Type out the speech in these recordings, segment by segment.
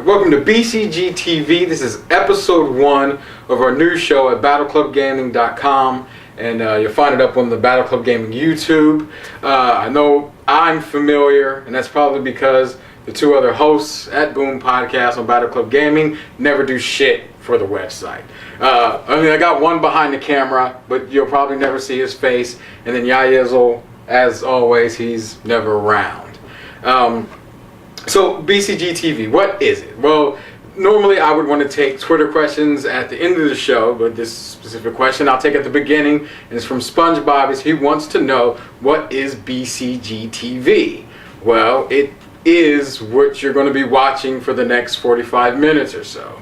Welcome to BCGTV. This is episode 1 of our new show at Battleclubgaming.com, and you'll find it up on the Battle Club Gaming YouTube. I know I'm familiar, and that's probably because the two other hosts at Boom Podcast on Battle Club Gaming never do shit for the website. I got one behind the camera, but you'll probably never see his face. And then Yayizzle, as always, he's never around. So BCGTV, what is it? Well, normally I would want to take Twitter questions at the end of the show, but this specific question I'll take at the beginning, and it's from SpongeBob. He wants to know, what is BCGTV? Well, it is what you're going to be watching for the next 45 minutes or so.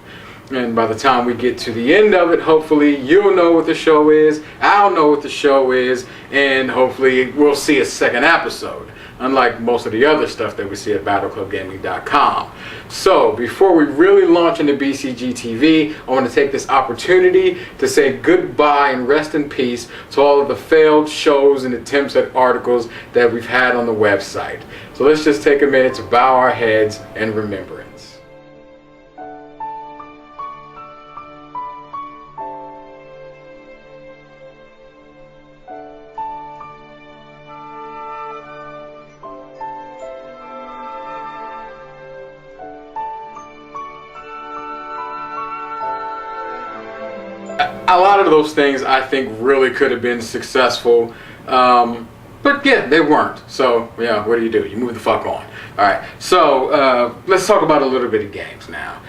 And by the time we get to the end of it, hopefully you'll know what the show is, I'll know what the show is, and hopefully we'll see a second episode, unlike most of the other stuff that we see at Battleclubgaming.com. So before we really launch into BCGTV, I want to take this opportunity to say goodbye and rest in peace to all of the failed shows and attempts at articles that we've had on the website. So let's just take a minute to bow our heads in remembrance. A lot of those things I think really could have been successful, but yeah, they weren't. So yeah, what do? You move the fuck on. Alright, so let's talk about a little bit of games now.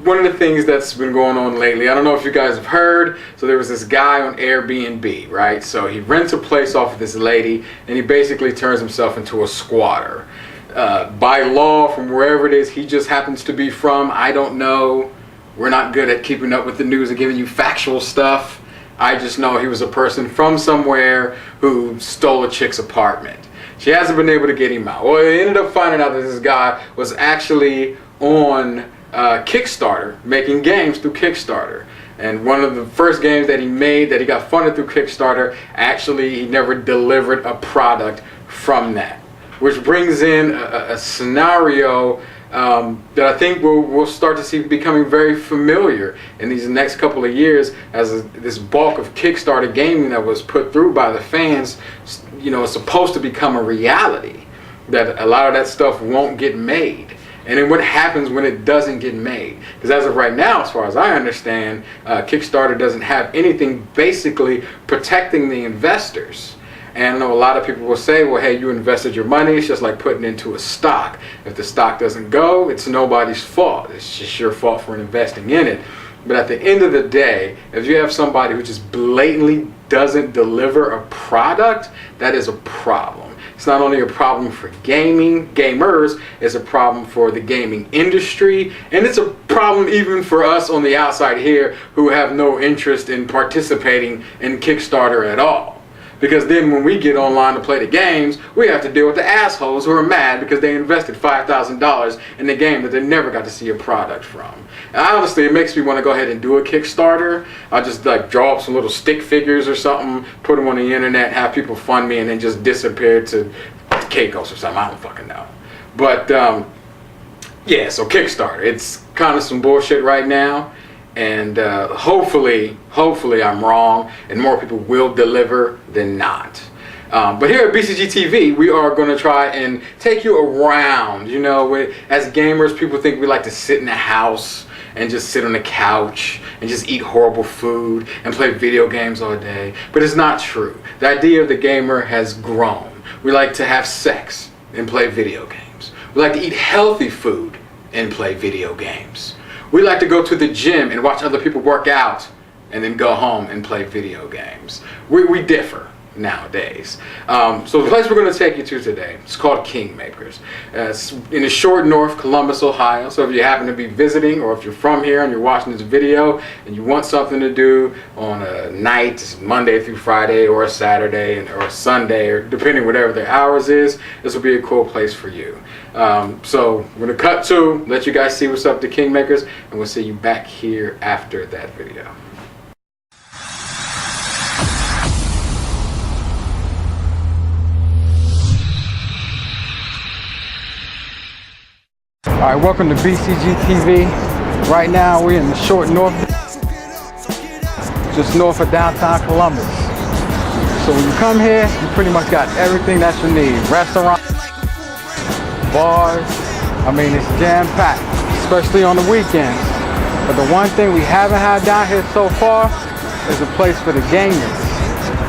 One of the things that's been going on lately, I don't know if you guys have heard, so there was this guy on Airbnb, right? So he rents a place off of this lady, and he basically turns himself into a squatter. By law, from wherever it is he just happens to be from, I don't know. We're not good at keeping up with the news and giving you factual stuff. I just know he was a person from somewhere who stole a chick's apartment. She hasn't been able to get him out. Well, they ended up finding out that this guy was actually on Kickstarter, making games through Kickstarter. And one of the first games that he made, that he got funded through Kickstarter, actually he never delivered a product from that. Which brings in a scenario that I think we'll start to see becoming very familiar in these next couple of years, as this bulk of Kickstarter gaming that was put through by the fans, is supposed to become a reality. That a lot of that stuff won't get made. And then what happens when it doesn't get made? Because as of right now, as far as I understand, Kickstarter doesn't have anything basically protecting the investors. And I know a lot of people will say, well, hey, you invested your money. It's just like putting into a stock. If the stock doesn't go, it's nobody's fault. It's just your fault for investing in it. But at the end of the day, if you have somebody who just blatantly doesn't deliver a product, that is a problem. It's not only a problem for gamers, it's a problem for the gaming industry, and it's a problem even for us on the outside here who have no interest in participating in Kickstarter at all. Because then when we get online to play the games, we have to deal with the assholes who are mad because they invested $5,000 in the game that they never got to see a product from. And honestly, it makes me want to go ahead and do a Kickstarter. I'll just draw up some little stick figures or something, put them on the internet, have people fund me, and then just disappear to Caicos or something. I don't fucking know. But yeah, so Kickstarter. It's kind of some bullshit right now. And hopefully I'm wrong and more people will deliver than not. But here at BCGTV, we are going to try and take you around. As gamers, people think we like to sit in the house and just sit on the couch and just eat horrible food and play video games all day. But it's not true. The idea of the gamer has grown. We like to have sex and play video games. We like to eat healthy food and play video games. We like to go to the gym and watch other people work out and then go home and play video games. We differ nowadays. So the place we're going to take you to today is called Kingmakers. It's in the short north Columbus, Ohio. So if you happen to be visiting or if you're from here and you're watching this video and you want something to do on a night, Monday through Friday or a Saturday or a Sunday, or depending whatever their hours is, this will be a cool place for you. So we're going to cut to let you guys see what's up to Kingmakers, and we'll see you back here after that video. Alright, welcome to BCGTV. Right now we're in the short north, just north of downtown Columbus. So when you come here, you pretty much got everything that you need. Restaurants, bars, I mean it's jam-packed, especially on the weekends. But the one thing we haven't had down here so far is a place for the gamers.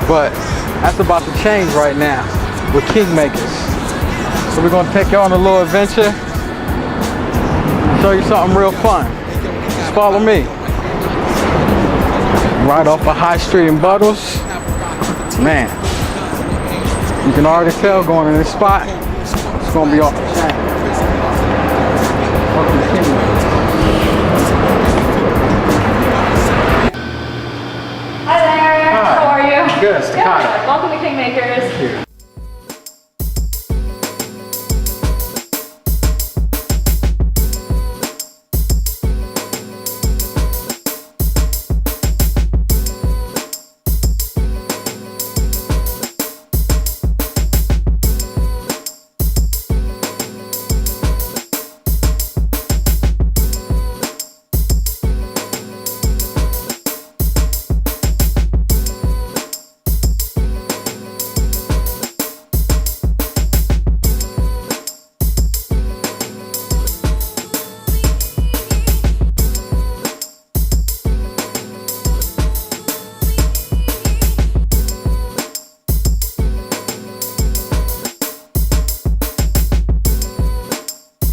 But that's about to change right now with Kingmakers. So we're gonna take you on a little adventure, show you something real fun. Just follow me. Right off of High Street in Buttles. Man, you can already tell going in this spot, it's gonna be off the chain. Welcome to Kingmakers. Hi there. Hi. How are you? Good. It's Yeah, welcome to Kingmakers. Thank you.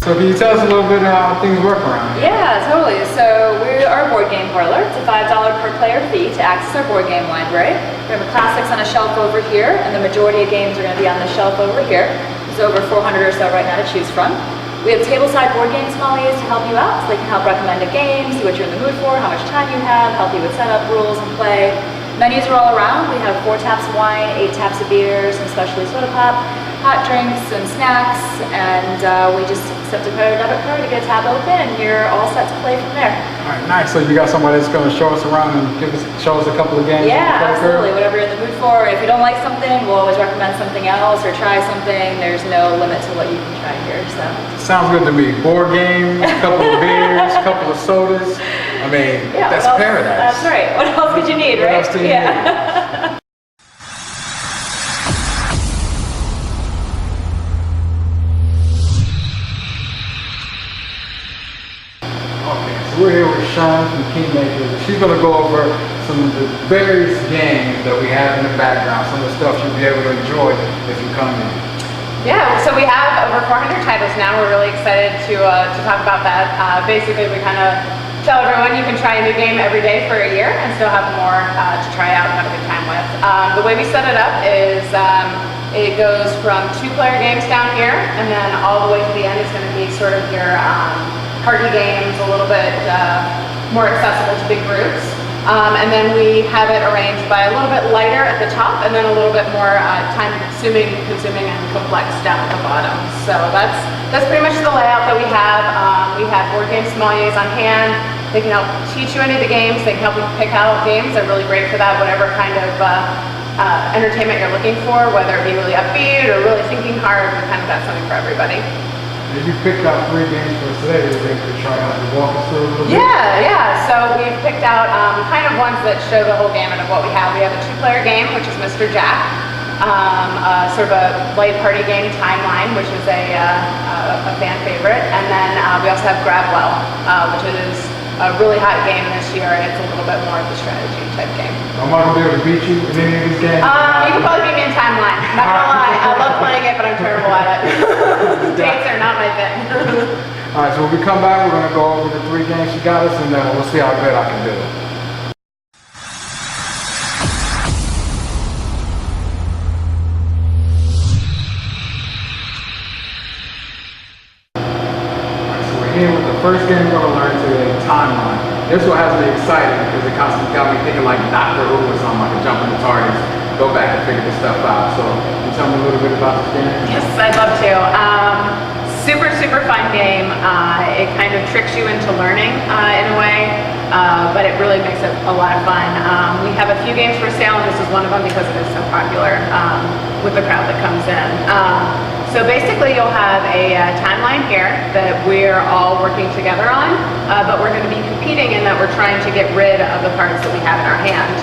So can you tell us a little bit how things work around here? Yeah, totally. So we are a board game parlor. It's a $5 per player fee to access our board game library. We have classics on a shelf over here, and the majority of games are going to be on the shelf over here. There's over 400 or so right now to choose from. We have tableside board game sommeliers to help you out, so they can help recommend a game, see what you're in the mood for, how much time you have, help you with setup, rules, and play. Menus are all around. We have 4 taps of wine, 8 taps of beers, and especially soda pop, hot drinks and snacks, and we just accept a credit or debit card to get a tab open, and you're all set to play from there. All right, nice. So you got somebody that's going to show us around and show us a couple of games? Yeah, absolutely. Whatever you're in the mood for. If you don't like something, we'll always recommend something else or try something. There's no limit to what you can try here. So sounds good to me. Board games, a couple of beers, a couple of sodas. I mean, yeah, that's paradise. That's right. What else could you need, right? What else do you need? We're here with Sean from Kingmakers. She's going to go over some of the various games that we have in the background, some of the stuff you'll be able to enjoy if you come in. Yeah, so we have over 400 titles now. We're really excited to talk about that. Basically, we kind of tell everyone you can try a new game every day for a year and still have more to try out and have a good time with. The way we set it up is it goes from 2-player games down here, and then all the way to the end is going to be sort of your party games, a little bit more accessible to big groups. And then we have it arranged by a little bit lighter at the top and then a little bit more time-consuming, and complex down at the bottom. So that's pretty much the layout that we have. We have board game sommeliers on hand. They can help teach you any of the games. They can help you pick out games. They're really great for that, whatever kind of entertainment you're looking for, whether it be really upbeat or really thinking hard. We kind of got something for everybody. If you picked out 3 games for us today, we're going to try out to walk us through a little bit. Yeah. So we've picked out kind of ones that show the whole gamut of what we have. We have a 2-player game, which is Mr. Jack. Sort of a light party game, Timeline, which is a fan favorite. And then we also have Grabwell, which is a really hot game this year, and it's a little bit more of a strategy type game. I'm not going to be able to beat you in any of these games. You can probably beat me in Timeline. I'm not gonna lie, I love playing it, but I'm terrible at it. Dates are not my thing. All right, so when we come back, we're going to go over the 3 games she got us, and we'll see how good I can do it. All right, so we're here with the first game we're going to learn today, Timeline. This one has me excited because it constantly got me thinking like Doctor Who or something. I can jump in the TARDIS, go back and figure this stuff out. So can you tell me a little bit about this game? Yes, I'd love to. Super fun game. It kind of tricks you into learning in a way, but it really makes it a lot of fun. We have a few games for sale, and this is one of them because it is so popular with the crowd that comes in. So basically you'll have a timeline here that we're all working together on, but we're going to be competing in that we're trying to get rid of the cards that we have in our hand.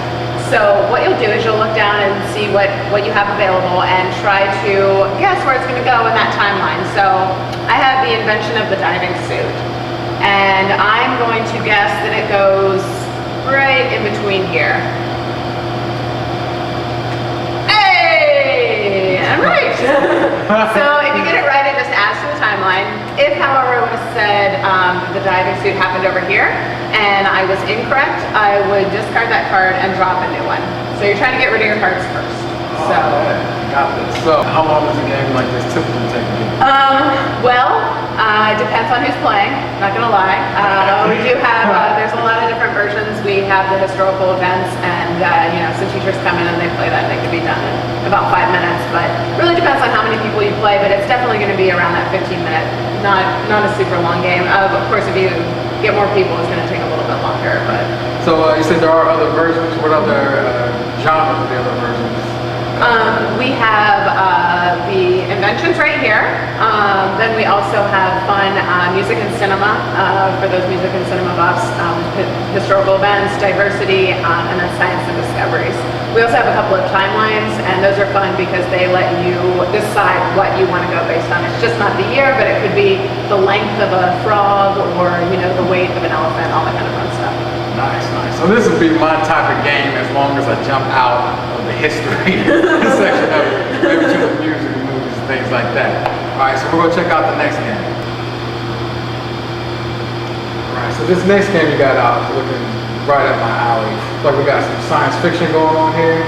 So what you'll do is you'll look down and see what you have available and try to guess where it's going to go in that timeline. So I have the invention of the diving suit, and I'm going to guess that it goes right in between here. Hey! I'm right! So if you get it right, it just adds to the timeline. If, however, I would have said the diving suit happened over here and I was incorrect, I would discard that card and drop a new one. So you're trying to get rid of your cards first. Oh, man. Got this. So how long does a game like this typically take? It depends on who's playing, not gonna lie. We do have, there's a lot of different versions. We have the historical events and, some teachers come in and they play that and they can be done in about 5 minutes, but really depends on how many people you play, but it's definitely gonna be around that 15-minute, not a super long game. Of course, if you get more people, it's gonna take a little bit longer, but. So you said there are other versions. What other genres of the other versions? We have the inventions right here. Then we also have fun music and cinema for those music and cinema buffs, historical events, diversity, and then science and discoveries. We also have a couple of timelines, and those are fun because they let you decide what you want to go based on. It's just not the year, but it could be the length of a frog or the weight of an elephant, all that kind of fun stuff. Nice, nice. So this would be my type of game as long as I jump out of the history section of it, maybe to the music and movies and things like that. All right, so we're gonna check out the next game. All right, so this next game you got out is looking right up my alley. Like we got some science fiction going on here.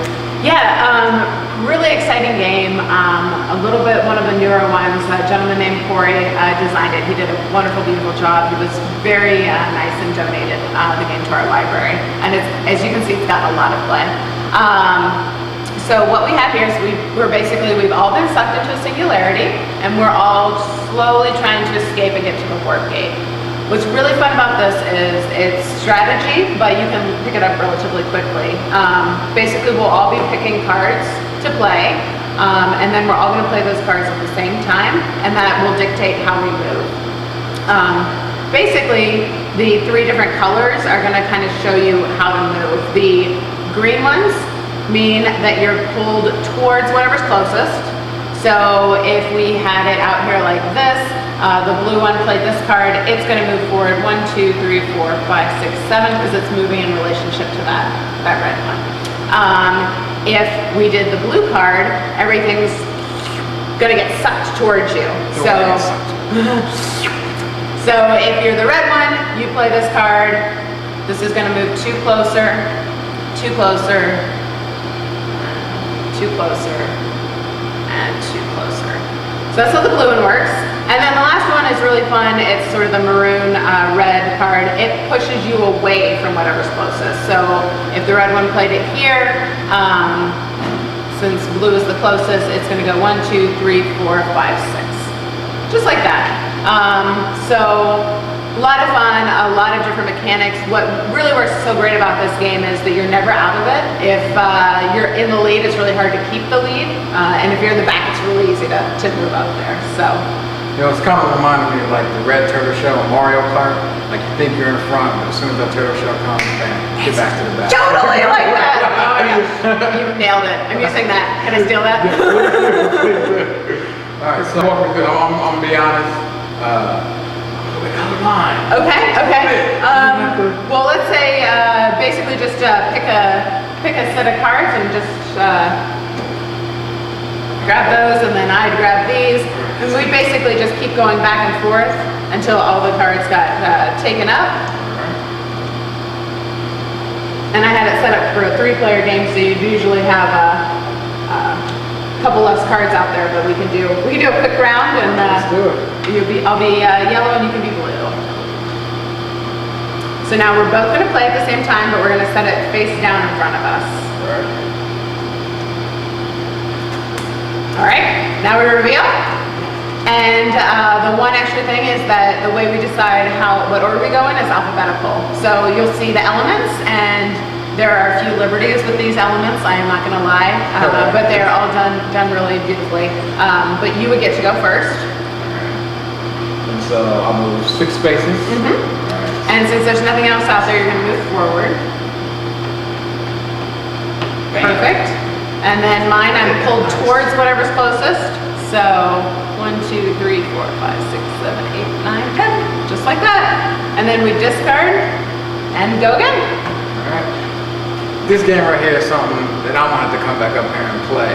Yeah, really exciting game. A little bit one of the newer ones. A gentleman named Corey designed it. He did a wonderful, beautiful job. He was very nice and donated the game to our library. And it's, as you can see, it's got a lot of play. So what we have here is we've all been sucked into a singularity, and we're all slowly trying to escape and get to the warp gate. What's really fun about this is it's strategy, but you can pick it up relatively quickly. Basically, we'll all be picking cards to play, and then we're all going to play those cards at the same time, and that will dictate how we move. Basically, the 3 different colors are going to kind of show you how to move. The green ones mean that you're pulled towards whatever's closest. So if we had it out here like this, the blue one played this card, it's going to move forward 1, 2, 3, 4, 5, 6, 7 because it's moving in relationship to that red one. If we did the blue card, everything's going to get sucked towards you. So if you're the red one, you play this card. This is going to move 2 closer, 2 closer, 2 closer, and 2 closer. So that's how the blue one works. And then the last one is really fun. It's sort of the maroon red card. It pushes you away from whatever's closest. So if the red one played it here, since blue is the closest, it's going to go 1, 2, 3, 4, 5, 6. Just like that. So a lot of fun, a lot of different mechanics. What really works so great about this game is that you're never out of it. If you're in the lead, it's really hard to keep the lead. And if you're in the back, it's really easy to move up there. So. It's kind of reminding me of like the red turtle shell in Mario Kart. Like you think you're in front, but as soon as that turtle shell comes, bam, get back to the back. Totally like that. Oh my gosh, you nailed it. I'm using that. Can I steal that? All right, so I'm gonna be honest. I'm colorblind. Okay. Well, let's say basically just pick a set of cards and just grab those, and then I'd grab these. And we basically just keep going back and forth until all the cards got taken up. And I had it set up for a 3-player game, so you'd usually have a couple less cards out there, but we can do a quick round, and let's do it. I'll be yellow and you can be blue. So now we're both going to play at the same time, but we're going to set it face down in front of us. All right, now we reveal. And the one extra thing is that the way we decide what order we go in is alphabetical. So you'll see the elements, and There are a few liberties with these elements, I am not gonna lie, but they are all done really beautifully. But you would get to go first. And so I'll move 6 spaces. And since there's nothing else out there, you're gonna move forward. Perfect. And then mine, I'm pulled towards whatever's closest. So 1, 2, 3, 4, 5, 6, 7, 8, 9, 10. Just like that. And then we discard and go again. Alright. This game right here is something that I'm gonna have to come back up here and play.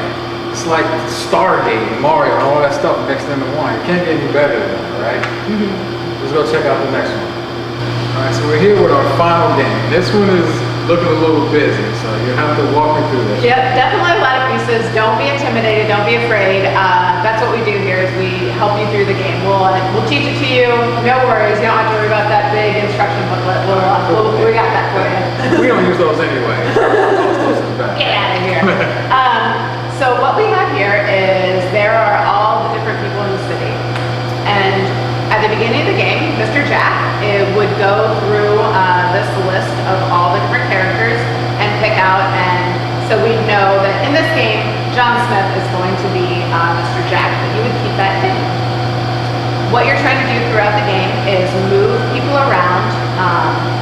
It's like Stargate and Mario and all that stuff mixed into one. It can't get any better than that, right? Let's go check out the next one. Alright, so we're here with our final game. This one is looking a little busy, so you have to walk me through this. Yep, definitely a lot of pieces. Don't be intimidated, don't be afraid. That's what we do here is we help you through the game. We'll teach it to you, no worries. You don't have to worry about that big instruction booklet. We got that for you. We don't use those anyway. Get out of here. So what we have here is there are all the different people in the city. And at the beginning of the game, Mr. Jack would go through this list of all the different characters and pick out, and so we know that in this game, John Smith is going to be Mr. Jack, but you would keep that hidden. What you're trying to do throughout the game is move people around.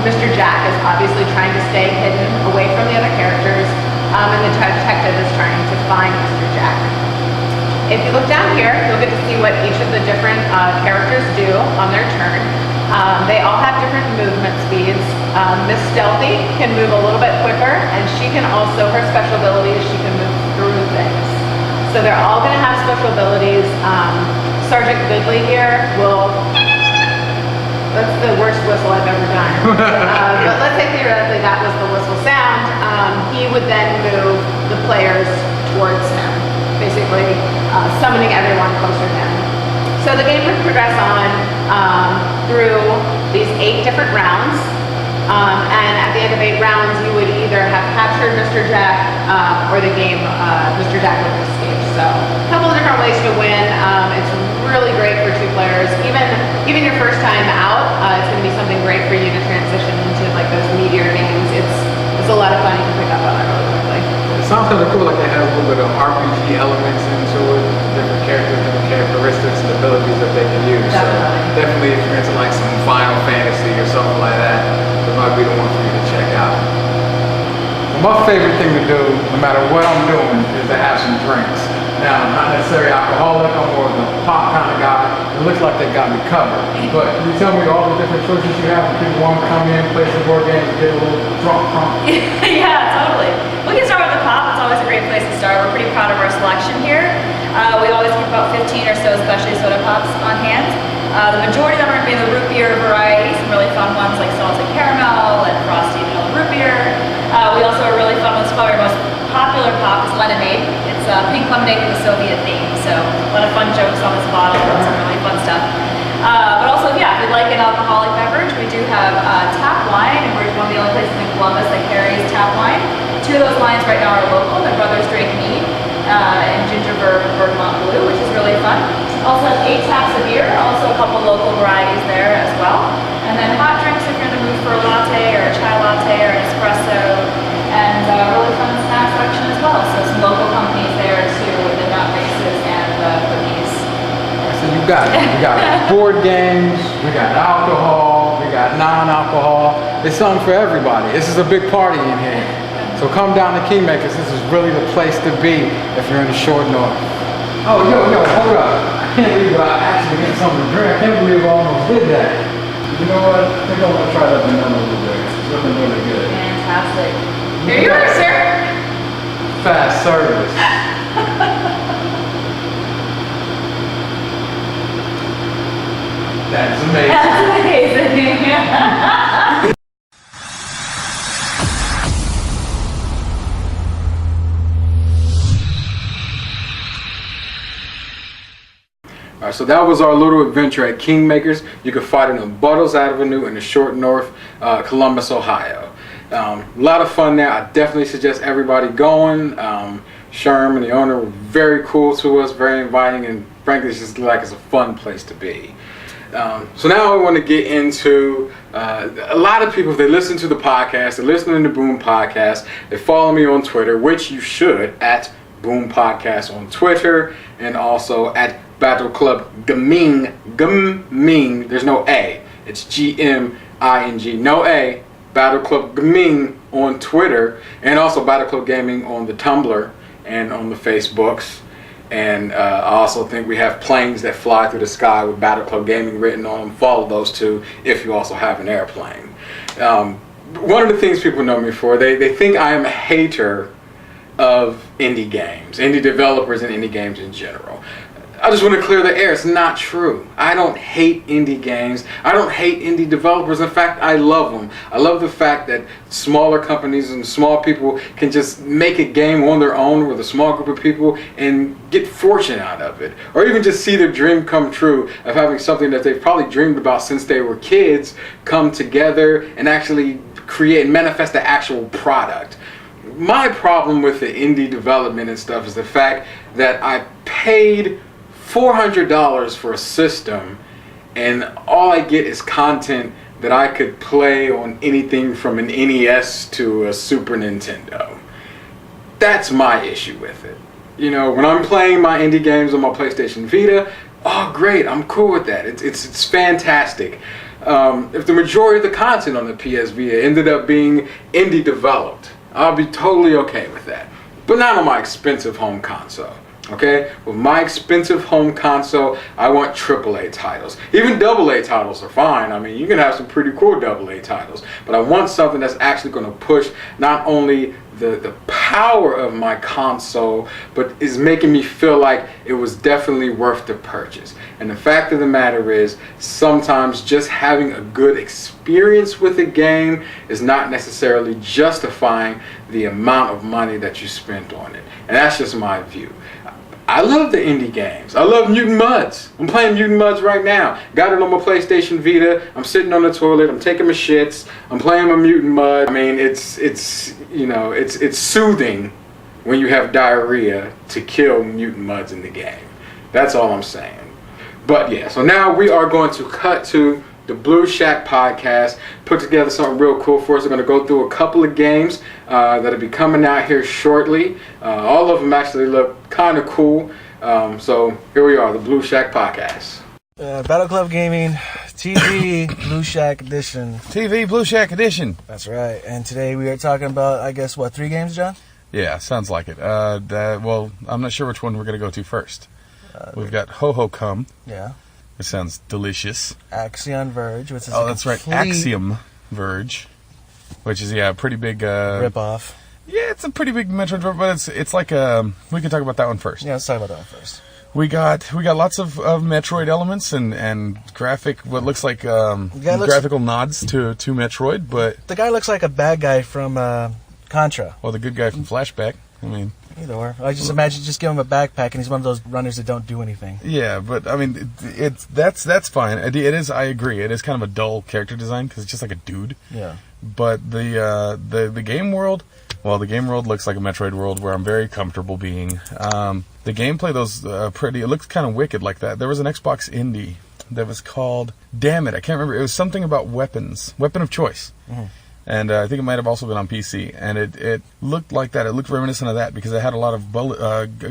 Mr. Jack is obviously trying to stay hidden away from the other characters, and the detective is trying to find Mr. Jack. If you look down here, you'll get to see what each of the different characters do on their turn. They all have different movement speeds. Miss Stealthy can move a little bit quicker, and she can also, her special ability is she can move through things. So they're all going to have special abilities. Sergeant Goodley here will, that's the worst whistle I've ever done. But let's say theoretically that was the whistle sound. He would then move the players towards him, basically summoning everyone closer to him. So the game would progress on through these 8 different rounds, and at the end of 8 rounds, you would either have captured Mr. Jack or the game, Mr. Jack would escape. So a couple of different ways to win. It's really great for 2 players. Even your first time out, it's going to be something great for you to transition into like those meteor games. It's a lot of fun. You can pick up on it really quickly. It sounds kind of cool, like they have a little bit of RPG elements into it, different characters, different characteristics and abilities that they can use. Definitely. So definitely if you're into like some Final Fantasy or something like that, it might be the one for you to check out. Well, my favorite thing to do, no matter what I'm doing, is to have some drinks. Now, I'm not necessarily alcoholic, I'm more of the pop kind of guy. It looks like they got me covered. But can you tell me all the different choices you have when people want to come in, play some board games, and get a little drunk? Yeah, totally. We can start with the pop. It's always a great place to start. We're pretty proud of our selection here. We always keep about 15 or so specialty soda pops on hand. The majority of them are going to be the root beer variety, some really fun ones like salted caramel and frosty vanilla root beer. We also are really fun ones, probably our most popular pop is lemonade. It's pink lemonade with a Soviet theme, so a lot of fun jokes on this bottle and some really fun stuff. But also, yeah, if you'd like an alcoholic beverage, we do have tap wine, and we're one of the only places in Columbus that carries tap wine. 2 of those lines right now are local. My brothers drink mead and ginger bergamot blue, which is really fun. Also have 8 taps of beer, also a couple local varieties there as well. And then hot drinks if you're in the mood for a latte or a chai latte or an espresso. And a really fun snack section as well. So some local companies there too with the nut mixes and the cookies. So you got it. We got board games, we got alcohol, we got non-alcohol. It's something for everybody. This is a big party in here. So come down to Kingmakers. This is really the place to be if you're in the short north. Oh, yo, hold up. I can't believe I actually get something to drink. I can't believe I almost did that. You know what? I think I want to try that vanilla blueberry. It's looking really good. Fantastic. Here you are, sir. Fast service. That is amazing. That's amazing. Alright, so that was our little adventure at Kingmakers. You can find it on Buttles Avenue in the short north, Columbus, Ohio. A lot of fun there. I definitely suggest everybody going. Sherm and the owner were very cool to us, very inviting, and frankly, it's just like it's a fun place to be. So now I want to get into a lot of people, if they listen to the podcast, they're listening to Boom Podcast, they follow me on Twitter, which you should, at Boom Podcast on Twitter, and also at Battleclubgaming, there's no A, it's G-M-I-N-G, no A, Battleclubgaming on Twitter, and also Battleclub Gaming on the Tumblr and on the Facebooks. And I also think we have planes that fly through the sky with Battleclub Gaming written on them. Follow those two if you also have an airplane. One of the things people know me for, they think I am a hater of indie games, indie developers and indie games in general. I just want to clear the air. It's not true. I don't hate indie games. I don't hate indie developers. In fact, I love them. I love the fact that smaller companies and small people can just make a game on their own with a small group of people and get fortune out of it. Or even just see their dream come true of having something that they've probably dreamed about since they were kids come together and actually create and manifest the actual product. My problem with the indie development and stuff is the fact that I paid $400 for a system and all I get is content that I could play on anything from an NES to a Super Nintendo. That's my issue with it. You know, when I'm playing my indie games on my PlayStation Vita, oh great, I'm cool with that. It's fantastic. If the majority of the content on the PS Vita ended up being indie developed, I'll be totally okay with that. But not on my expensive home console. Okay, with my expensive home console, I want AAA titles. Even AA titles are fine. I mean, you can have some pretty cool AA titles, but I want something that's actually going to push not only the power of my console, but is making me feel like it was definitely worth the purchase. And the fact of the matter is, sometimes just having a good experience with a game is not necessarily justifying the amount of money that you spent on it. And that's just my view. I love the indie games. I love Mutant Mudds. I'm playing Mutant Mudds right now. Got it on my PlayStation Vita. I'm sitting on the toilet. I'm taking my shits. I'm playing my Mutant Mud. I mean, it's soothing when you have diarrhea to kill Mutant Mudds in the game. That's all I'm saying. But yeah, so now we are going to cut to the Blue Shack podcast. Put together something real cool for us. We're going to go through a couple of games that'll be coming out here shortly. All of them actually look kind of cool. So here we are, the Blue Shack podcast. Battleclub Gaming TV Blue Shack Edition. TV Blue Shack Edition. That's right. And today we are talking about, I guess, what, 3 games, John? Yeah, sounds like it. Well, I'm not sure which one we're going to go to first. We've got Hobo Come. Yeah. It sounds delicious. Axiom Verge, which is that's right, Axiom Verge, which is a pretty big rip-off. Yeah, it's a pretty big Metroid, but it's like we can talk about that one first. Yeah, let's talk about that one first. We got lots of Metroid elements and what looks like graphical nods to Metroid, but the guy looks like a bad guy from Contra. Well, the good guy from Flashback. I mean, either or. I just imagine just give him a backpack and he's one of those runners that don't do anything. Yeah, but I mean, that's fine. It is. I agree. It is kind of a dull character design because it's just like a dude. Yeah. But the game world, well, the game world looks like a Metroid world where I'm very comfortable being. The gameplay, it looks kind of wicked like that. There was an Xbox indie that was called, damn it, I can't remember. It was something about weapons, weapon of choice. Mm-hmm. And I think it might have also been on PC. And it looked like that. It looked reminiscent of that because it had a lot of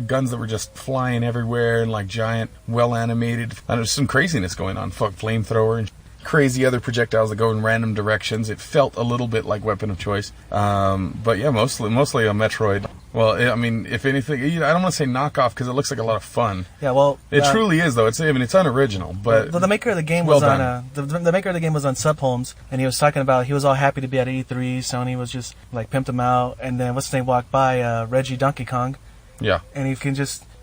guns that were just flying everywhere and like giant, well-animated. And there's some craziness going on. Flamethrower and crazy other projectiles that go in random directions. It felt a little bit like weapon of choice. But yeah, mostly a Metroid. Well, I mean, if anything, I don't want to say knockoff because it looks like a lot of fun. Yeah, well, it truly is though. It's unoriginal, but the maker of the game was on the maker of the game was on Subhomes, and he was talking about he was all happy to be at E3. Sony was just like pimped him out, and then what's his name walked by, Reggie Donkey Kong. Yeah, and he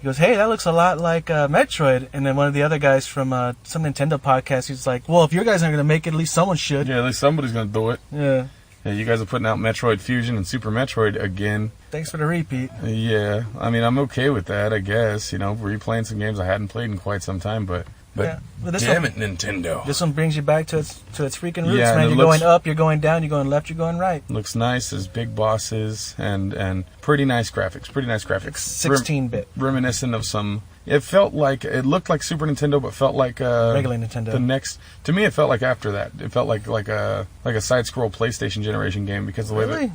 goes, hey, that looks a lot like Metroid. And then one of the other guys from some Nintendo podcast, he's like, well, if your guys aren't going to make it, at least someone should. Yeah, at least somebody's going to do it. Yeah. Yeah, you guys are putting out Metroid Fusion and Super Metroid again. Thanks for the repeat. Yeah, I mean, I'm okay with that, I guess. Replaying some games I hadn't played in quite some time, but But this damn one, it, Nintendo. This one brings you back to its freaking roots, Yeah, man. You're going up, you're going down, you're going left, you're going right. Looks nice. There's big bosses and pretty nice graphics. 16-bit. Reminiscent of some. It looked like Super Nintendo, but felt like regular Nintendo. The next, to me, it felt like after that. It felt like a side-scroll PlayStation generation game because of the way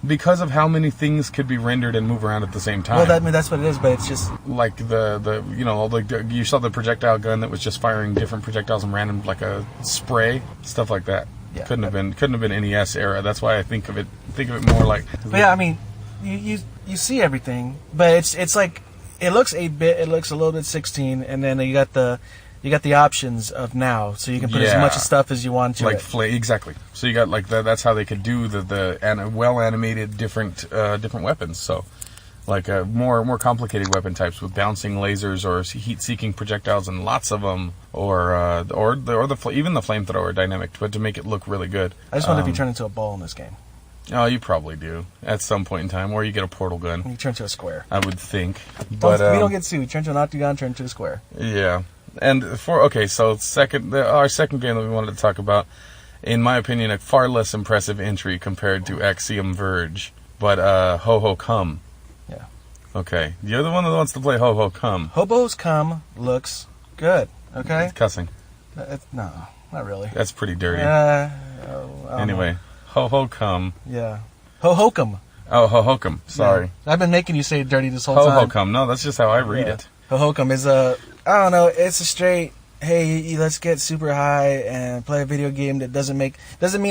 because of how many things could be rendered and move around at the same time. Well, that's what it is, but it's just like you saw the projectile gun that was just firing different projectiles and random like a spray, stuff like that. Yeah, couldn't have been NES era. That's why I think of it more like. But yeah, I mean, you see everything, but it's like it looks 8-bit, it looks a little bit 16, and then you got the options of now, so you can put as much stuff as you want to. Exactly. So you got like that's how they could do the well animated different weapons. So like more complicated weapon types with bouncing lasers or heat seeking projectiles and lots of them, or even the flamethrower dynamic, but to make it look really good. I just wonder if you turn into a ball in this game. Oh, you probably do at some point in time, or you get a portal gun. You turn to a square. I would think, but we don't get sued. Turn to an octagon, turn to a square. Yeah. And so our second game that we wanted to talk about, in my opinion, a far less impressive entry compared to Axiom Verge, but Hobo Come. Yeah. Okay, you're the one that wants to play Hobo Come. Hobo's Come looks good. Okay. It's cussing. No, not really. That's pretty dirty. Anyway, Hobo Come. Yeah. Hobo Come. Oh, Hobo Come. Sorry. Yeah. I've been making you say it dirty this whole time. Hobo Come. No, that's just how I read it. Hobo Come is I don't know, it's a straight, hey, let's get super high and play a video game that doesn't mean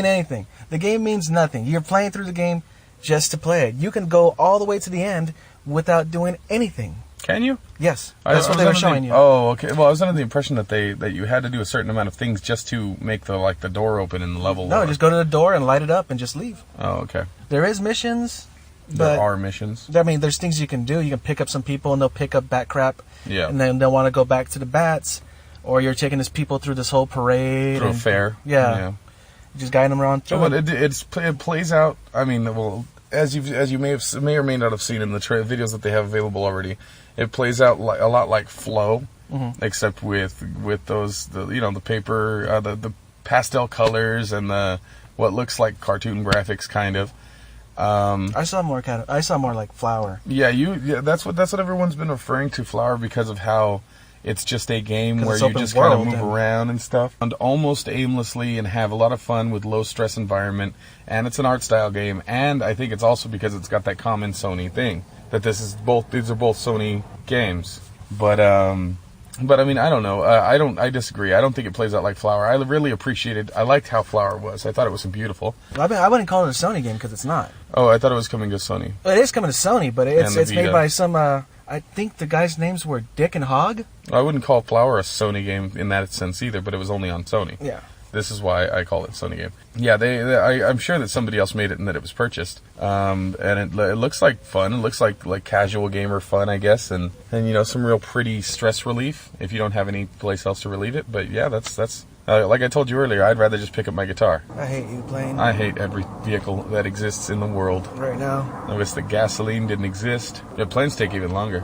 anything. The game means nothing. You're playing through the game just to play it. You can go all the way to the end without doing anything. Can you? Yes. That's what they were showing you. Oh, okay. Well, I was under the impression that you had to do a certain amount of things just to make the door open in the level. No, just go to the door and light it up and just leave. Oh, okay. There is missions. There are missions. I mean, there's things you can do. You can pick up some people and they'll pick up bat crap. Yeah. And then they'll want to go back to the bats. Or you're taking these people through this whole parade. Through a fair. Yeah. Just guiding them around. But it plays out. I mean, well, as you may or may not have seen in the videos that they have available already, it plays out a lot like Flow, except with the paper, the pastel colors and the what looks like cartoon graphics kind of. I saw more like Flower. Yeah, that's what everyone's been referring to Flower because of how it's just a game where you just kind of move around and stuff, and almost aimlessly, and have a lot of fun with low stress environment. And it's an art style game, and I think it's also because it's got that common Sony thing that these are both Sony games. But I mean, I don't know. I disagree. I don't think it plays out like Flower. I liked how Flower was. I thought it was beautiful. I wouldn't call it a Sony game because it's not. Oh, I thought it was coming to Sony. It is coming to Sony, but it's made by some. I think the guys' names were Dick and Hogg. I wouldn't call Flower a Sony game in that sense either, but it was only on Sony. Yeah. This is why I call it Sony game. Yeah, I'm sure that somebody else made it and that it was purchased. And it looks like fun. It looks like casual gamer fun, I guess, and some real pretty stress relief if you don't have any place else to relieve it. But yeah, that's like I told you earlier. I'd rather just pick up my guitar. I hate you playing. I hate every vehicle that exists in the world right now. I wish that gasoline didn't exist. The planes take even longer.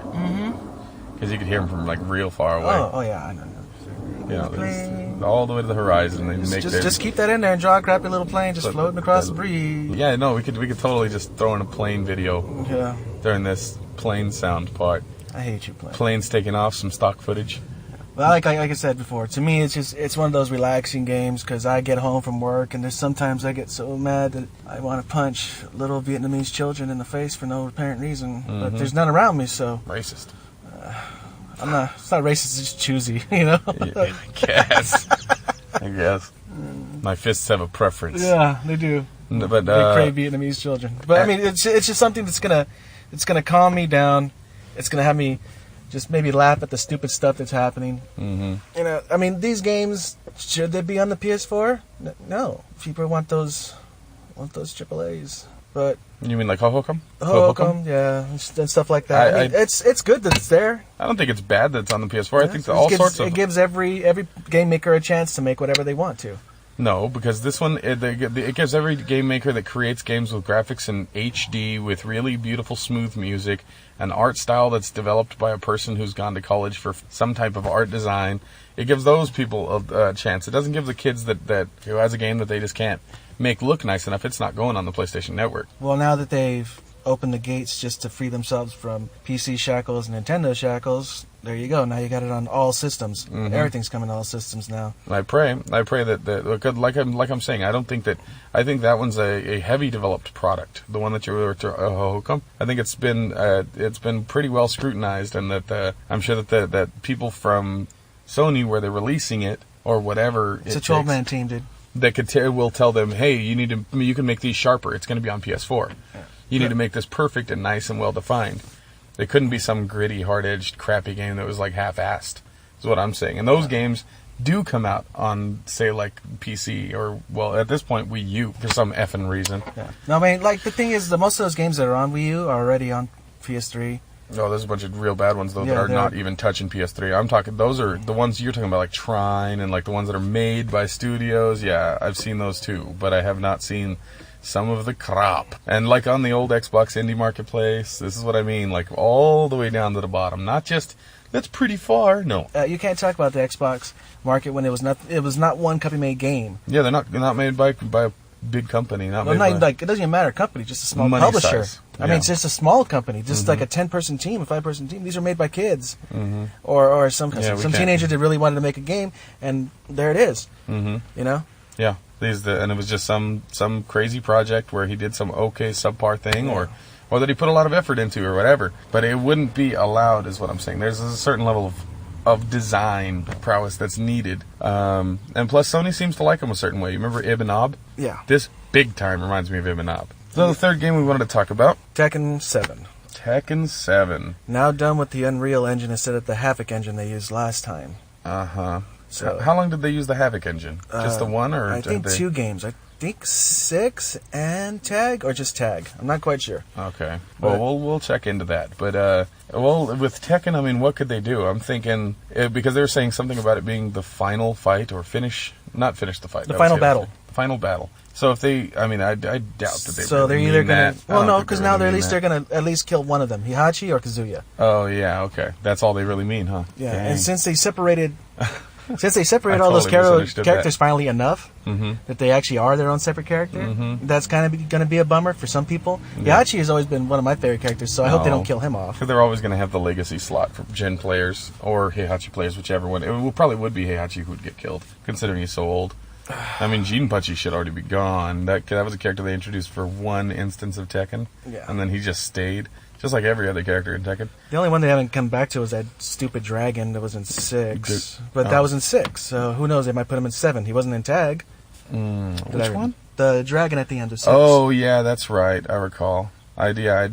Because you could hear them from like real far away. Oh yeah, I know. All the way to the horizon. They just keep that in there and draw a crappy little plane just floating across the breeze. Yeah, no, we could totally just throw in a plane video during this plane sound part. I hate you playing. Planes taking off, some stock footage. Well, like I said before, to me it's one of those relaxing games because I get home from work and there's sometimes I get so mad that I want to punch little Vietnamese children in the face for no apparent reason, but there's none around me, so racist. I'm not. It's not racist. It's just choosy, Yeah, I guess. My fists have a preference. Yeah, they do. But they crave Vietnamese children. But I mean, it's just something that's gonna calm me down. It's gonna have me just maybe laugh at the stupid stuff that's happening. I mean, these games, should they be on the PS4? No, people want those AAAs. But you mean like Hobo Come? Hobo Come, yeah, and stuff like that. I mean, it's good that it's there. I don't think it's bad that it's on the PS4. I think that all sorts of it gives every game maker a chance to make whatever they want to. No, because this one, it gives every game maker that creates games with graphics in HD, with really beautiful, smooth music, an art style that's developed by a person who's gone to college for some type of art design. It gives those people a chance. It doesn't give the kids that who has a game that they just can't make look nice enough. It's not going on the PlayStation Network. Well, now that they've opened the gates just to free themselves from PC shackles and Nintendo shackles, there you go. Now you got it on all systems. Mm-hmm. Everything's coming to all systems now. I pray that like I'm saying, I think that one's a heavy developed product. The one that you were to Hobo Come. I think it's been pretty well scrutinized, and that I'm sure that people from Sony, where they're releasing it or whatever, It's a 12-man team, dude. That will tell them, hey, you can make these sharper. It's going to be on PS4. Yeah. You need to make this perfect and nice and well defined. It couldn't be some gritty, hard-edged, crappy game that was like half-assed. Is what I'm saying. And those games do come out on, say, like PC or, well, at this point, Wii U for some effing reason. Yeah. No, I mean, like, the thing is, most of those games that are on Wii U are already on PS3. Oh, there's a bunch of real bad ones, though, that Yeah, are not even touching PS3. I'm talking, those are the ones you're talking about, like Trine and like the ones that are made by studios. Yeah, I've seen those too, but I have not seen some of the crap. And like on the old Xbox Indie Marketplace, this is what I mean, like all the way down to the bottom. Not just, that's pretty far, no. You can't talk about the Xbox market when it was not one company-made game. Yeah, they're not made by a big company. Not made by, like, it doesn't even matter company, just a small money publisher. size. I mean, it's just a small company, just like a 10-person team, a 5-person team. These are made by kids, or some teenager that really wanted to make a game, and there it is. You know? Yeah, and it was just some crazy project where he did some okay subpar thing, or that he put a lot of effort into, or whatever. But it wouldn't be allowed, is what I'm saying. There's a certain level of design prowess that's needed, and plus Sony seems to like him a certain way. You remember Ibn Ob? Yeah. This big time reminds me of Ibn Ob. So the third game we wanted to talk about, Tekken 7. Tekken 7. Now done with the Unreal Engine instead of the Havoc engine they used last time. So how long did they use the Havoc engine? Just the one, or I think 2 games. I think 6 and Tag, or just Tag. I'm not quite sure. Okay. Well, we'll check into that. But with Tekken, I mean, what could they do? I'm thinking because they were saying something about it being the final fight or not finish the fight. The final battle. The final battle. So if they, I mean, I doubt that they. So really they're either mean gonna. that. Well, no, because now they're gonna at least kill one of them, Hihachi or Kazuya. Oh yeah, okay. That's all they really mean, huh? Yeah, Dang. and since they separated all totally those characters that. finally enough that they actually are their own separate character, that's kind of going to be a bummer for some people. Yeah. Hihachi has always been one of my favorite characters, so I hope they don't kill him off. Because they're always going to have the legacy slot for Gen players or Heihachi players, whichever one. It probably would be Heihachi who would get killed, considering he's so old. I mean, Jinpachi should already be gone. That was a character they introduced for one instance of Tekken, and then he just stayed. Just like every other character in Tekken. The only one they haven't come back to was that stupid dragon that was in 6. But that was in 6, so who knows, they might put him in 7. He wasn't in Tag. Which one? The dragon at the end of 6. Oh, yeah, that's right. I recall. I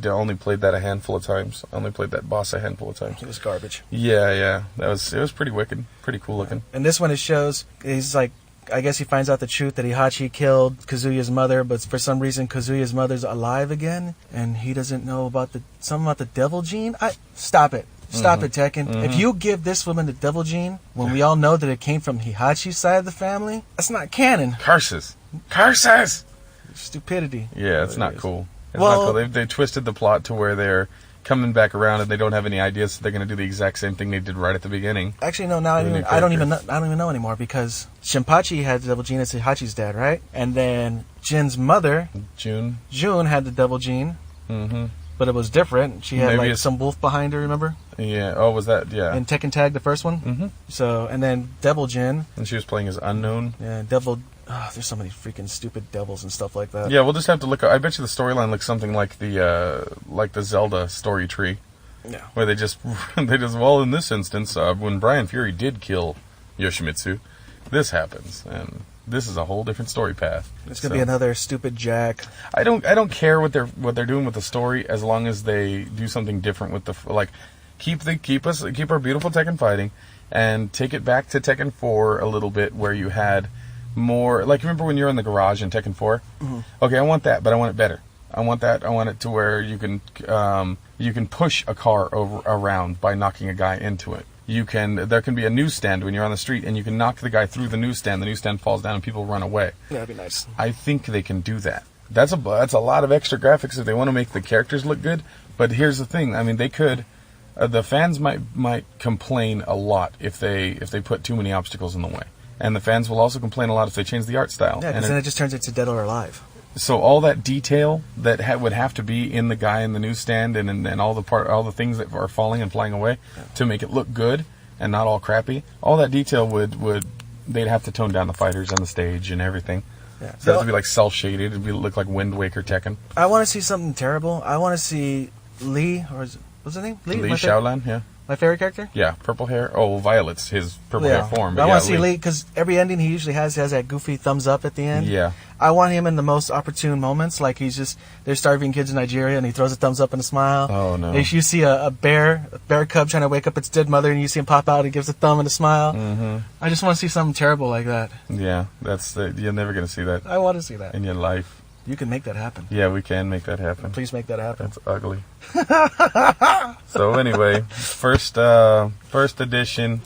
only played that a handful of times. I only played that boss a handful of times. It was garbage. Yeah. It was pretty wicked. Pretty cool looking. And this one, it shows, he's like, I guess he finds out the truth that Heihachi killed Kazuya's mother, but for some reason Kazuya's mother's alive again, and he doesn't know about something about the devil gene. Stop it, Tekken. If you give this woman the devil gene when we all know that it came from Heihachi's side of the family, that's not canon. Curses. Stupidity. Yeah, it's not cool. It's not cool. They twisted the plot to where they're coming back around and they don't have any ideas, so they're going to do the exact same thing they did right at the beginning. Actually, no. Now I don't even know anymore, because Shinpachi had the devil gene as Heihachi's dad, right? And then Jin's mother, June, had the devil gene, but it was different. She had some wolf behind her. Remember? Yeah. Oh, was that? Yeah. In Tekken Tag, the first one. So, and then Devil Jin, and she was playing as Unknown. Yeah, Devil. Oh, there's so many freaking stupid devils and stuff like that. Yeah, we'll just have to look. I bet you the storyline looks something like the Zelda story tree. Yeah. Where they just in this instance, when Brian Fury did kill Yoshimitsu, this happens, and this is a whole different story path. It's gonna be another stupid Jack. I don't care what they're doing with the story, as long as they do something different with keep our beautiful Tekken fighting, and take it back to Tekken 4 a little bit, where you had more, like, remember when you're in the garage in Tekken 4? Okay, I want that, but I want it better. I want it to where you can push a car around by knocking a guy into it. there can be a newsstand when you're on the street, and you can knock the guy through the newsstand falls down and people run away. Yeah, that'd be nice. I think they can do that. That's a lot of extra graphics if they want to make the characters look good. But here's the thing. I mean, they could. The fans might complain a lot if they put too many obstacles in the way, and the fans will also complain a lot if they change the art style. Yeah, because then it just turns into Dead or Alive. So all that detail that would have to be in the guy in the newsstand and all the things that are falling and flying away to make it look good and not all crappy. All that detail would they'd have to tone down the fighters on the stage and everything. Yeah. So it has to be like self-shaded. It'd look like Wind Waker Tekken. I want to see something terrible. I want to see Lee, what's his name? Lee Shaolan, yeah. My favorite character? Yeah, purple hair. Oh, Violet's his purple hair form. But I want to see Lee, because every ending he usually has that goofy thumbs up at the end. Yeah. I want him in the most opportune moments, like they're starving kids in Nigeria and he throws a thumbs up and a smile. Oh, no. If you see a bear cub trying to wake up its dead mother and you see him pop out and gives a thumb and a smile. Mm-hmm. I just want to see something terrible like that. Yeah, you're never going to see that. I want to see that. In your life. You can make that happen. Yeah, we can make that happen. Please make that happen. That's ugly. So anyway, first edition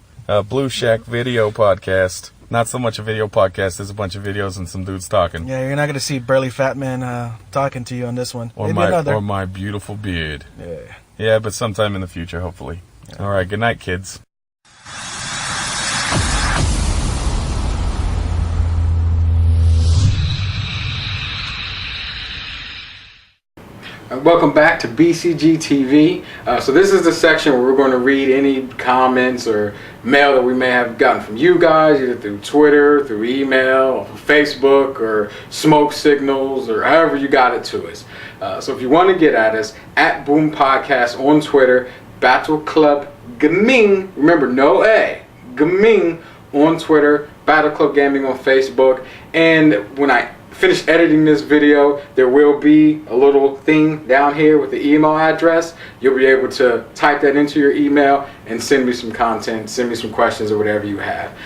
Blue Shack video podcast. Not so much a video podcast. There's a bunch of videos and some dudes talking. Yeah, you're not going to see burly fat men talking to you on this one. Or my beautiful beard. Yeah. Yeah, but sometime in the future, hopefully. Yeah. All right, good night, kids. Welcome back to BCGTV. So this is the section where we're going to read any comments or mail that we may have gotten from you guys, either through Twitter, through email, or Facebook, or smoke signals, or however you got it to us. So if you want to get at us, at Boom Podcast on Twitter, Battleclubgaming, remember no A, Gaming on Twitter, Battleclubgaming on Facebook, and when I finish editing this video, there will be a little thing down here with the email address. You'll be able to type that into your email and send me some content, send me some questions or whatever you have.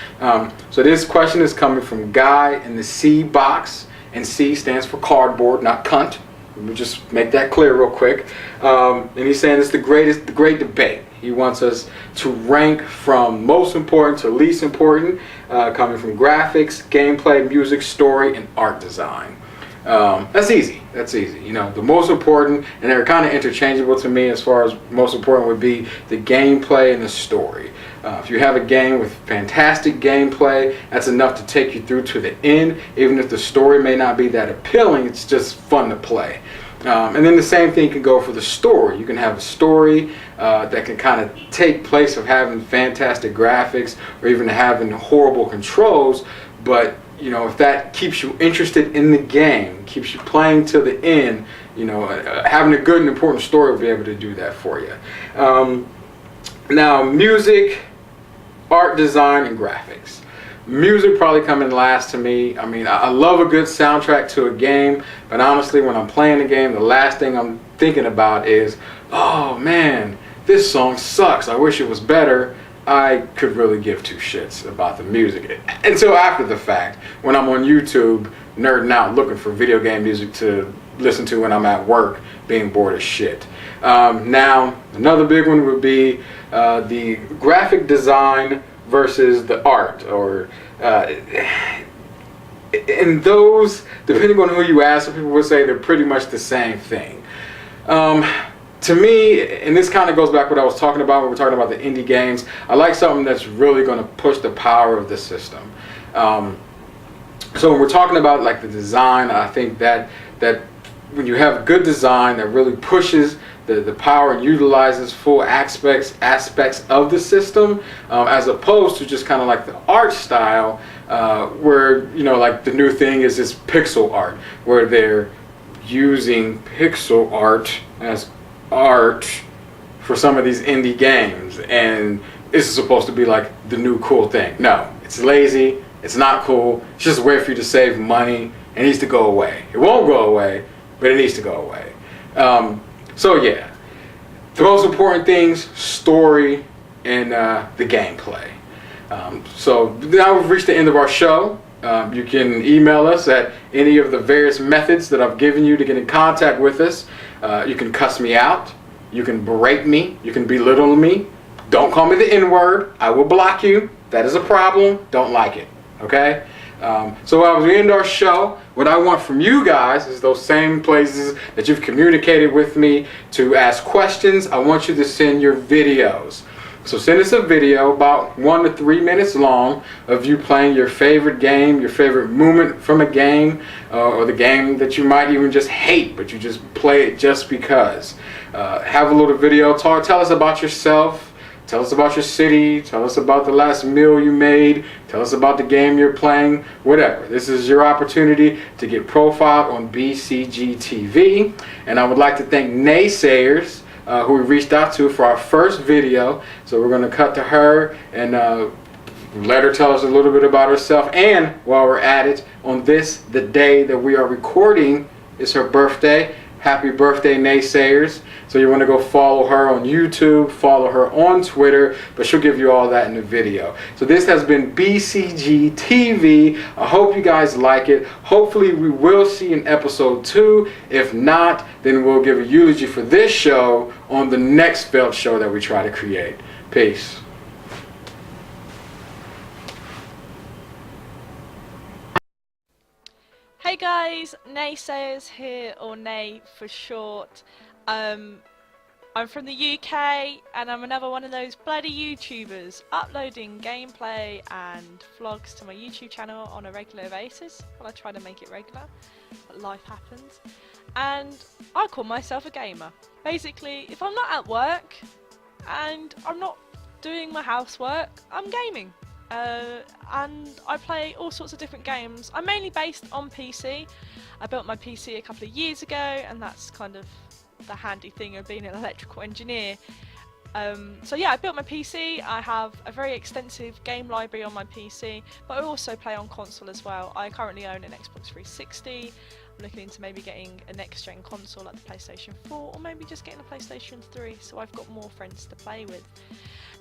So this question is coming from Guy in the C box, and C stands for cardboard, not cunt. We'll just make that clear real quick. And he's saying it's the great debate. He wants us to rank from most important to least important, coming from graphics, gameplay, music, story, and art design. That's easy. That's easy. You know, the most important, and they're kind of interchangeable to me as far as most important would be the gameplay and the story. If you have a game with fantastic gameplay, that's enough to take you through to the end. Even if the story may not be that appealing, it's just fun to play. And then the same thing can go for the story. You can have a story that can kind of take place of having fantastic graphics or even having horrible controls, but you know, if that keeps you interested in the game, keeps you playing till the end, you know, having a good and important story will be able to do that for you. Now, music, art design, and graphics. Music probably coming last to me. I mean, I love a good soundtrack to a game, but honestly, when I'm playing the game, the last thing I'm thinking about is, oh man, this song sucks. I wish it was better. I could really give two shits about the music until after the fact, when I'm on YouTube nerding out looking for video game music to listen to when I'm at work being bored as shit. Now, another big one would be the graphic design versus the art, or and those, depending on who you ask, some people would say they're pretty much the same thing. To me, and this kind of goes back to what I was talking about when we're talking about the indie games, I like something that's really going to push the power of the system. So when we're talking about like the design, I think that when you have good design that really pushes the power and utilizes full aspects of the system, as opposed to just kind of like the art style, where, you know, like the new thing is this pixel art, where they're using pixel art as art for some of these indie games, and this is supposed to be like the new cool thing. No, it's lazy, it's not cool, it's just a way for you to save money. It needs to go away. It won't go away, but it needs to go away. So yeah, the most important things, story and the gameplay. So now we've reached the end of our show. You can email us at any of the various methods that I've given you to get in contact with us. You can cuss me out, you can berate me, you can belittle me, Don't call me the N-word. I will block you. That is a problem. Don't like it. Okay? So as we end our show, what I want from you guys is those same places that you've communicated with me to ask questions. I want you to send your videos. So send us a video about 1 to 3 minutes long of you playing your favorite game, your favorite moment from a game, or the game that you might even just hate, but you just play it just because. Have a little video. Tell us about yourself. Tell us about your city. Tell us about the last meal you made. Tell us about the game you're playing. Whatever. This is your opportunity to get profiled on BCGTV. And I would like to thank Naysayerz, who we reached out to for our first video. So we're going to cut to her and let her tell us a little bit about herself. And while we're at it, on the day that we are recording, is her birthday. Happy birthday, Naysayerz. So you want to go follow her on YouTube, follow her on Twitter, but she'll give you all that in the video. So this has been BCG TV. I hope you guys like it. Hopefully we will see in episode 2. If not, then we'll give a eulogy for this show on the next failed show that we try to create. Peace. Hey guys, Naysayerz here, or Nay for short. I'm from the UK and I'm another one of those bloody YouTubers uploading gameplay and vlogs to my YouTube channel on a regular basis. Well, I try to make it regular, but life happens. And I call myself a gamer. Basically, if I'm not at work and I'm not doing my housework, I'm gaming. And I play all sorts of different games. I'm mainly based on PC. I built my PC a couple of years ago, and that's kind of the handy thing of being an electrical engineer. So yeah, I built my PC. I have a very extensive game library on my PC, but I also play on console as well. I currently own an Xbox 360. I'm looking into maybe getting a next gen console like the PlayStation 4, or maybe just getting a PlayStation 3, so I've got more friends to play with.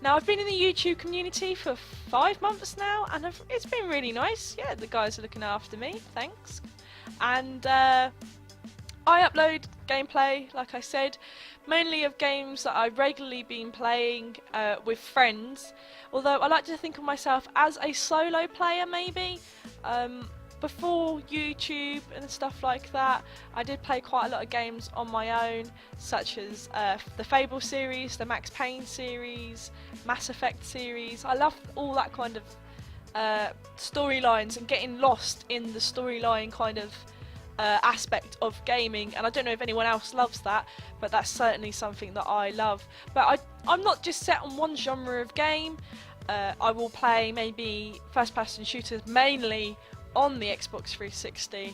Now, I've been in the YouTube community for 5 months now, and it's been really nice. Yeah, the guys are looking after me, thanks. And I upload gameplay, like I said, mainly of games that I've regularly been playing with friends. Although I like to think of myself as a solo player, maybe. Before YouTube and stuff like that, I did play quite a lot of games on my own, such as the Fable series, the Max Payne series, Mass Effect series. I love all that kind of storylines and getting lost in the storyline kind of aspect of gaming, and I don't know if anyone else loves that, but that's certainly something that I love. But I'm not just set on one genre of game. I will play maybe first-person shooters mainly on the Xbox 360,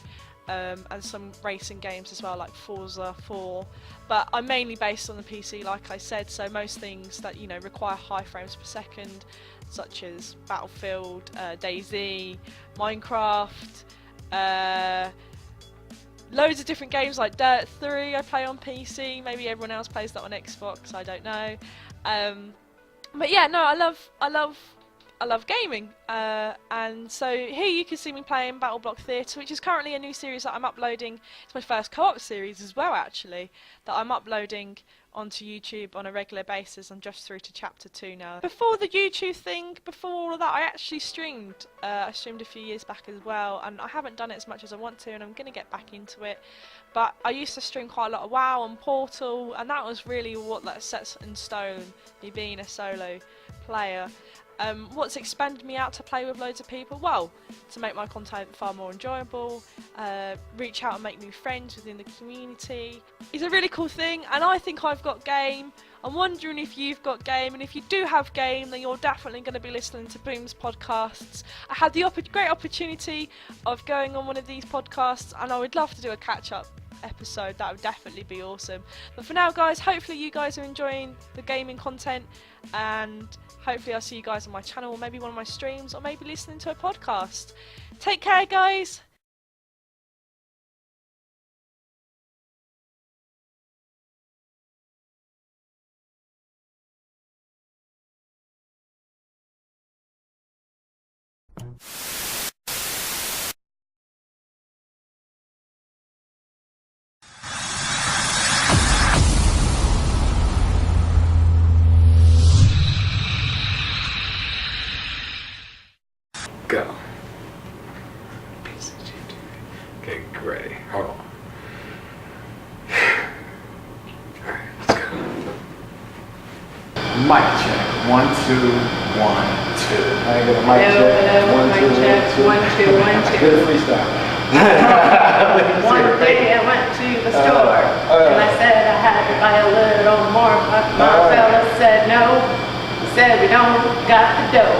and some racing games as well, like Forza 4. But I'm mainly based on the PC, like I said, so most things that, you know, require high frames per second, such as Battlefield, DayZ, Minecraft, loads of different games like Dirt 3 I play on PC. Maybe everyone else plays that on Xbox, I don't know. But yeah, no, I love gaming, and so here you can see me playing BattleBlock Theatre, which is currently a new series that I'm uploading. It's my first co-op series as well, actually, that I'm uploading onto YouTube on a regular basis. I'm just through to chapter 2 now. Before the YouTube thing, before all of that, I actually streamed. I streamed a few years back as well, and I haven't done it as much as I want to, and I'm going to get back into it. But I used to stream quite a lot of WoW and Portal, and that was really what that sets in stone, me being a solo player. What's expanded me out to play with loads of people? Well, to make my content far more enjoyable, reach out and make new friends within the community. It's a really cool thing, and I think I've got game. I'm wondering if you've got game, and if you do have game, then you're definitely going to be listening to Boom's podcasts. I had the great opportunity of going on one of these podcasts, and I would love to do a catch-up episode. That would definitely be awesome. But for now, guys, hopefully you guys are enjoying the gaming content, and hopefully I'll see you guys on my channel, or maybe one of my streams, or maybe listening to a podcast. Take care, guys! Mic check. 1, 2, 1, 2. I ain't got a mic Hello, check. hello, 1, mic 2, 1, check. 2. 1, 2, 1, 2. Good freestyle. One day I went to the store and I said I had to buy a little more. My fella said no. He said we don't got the dough.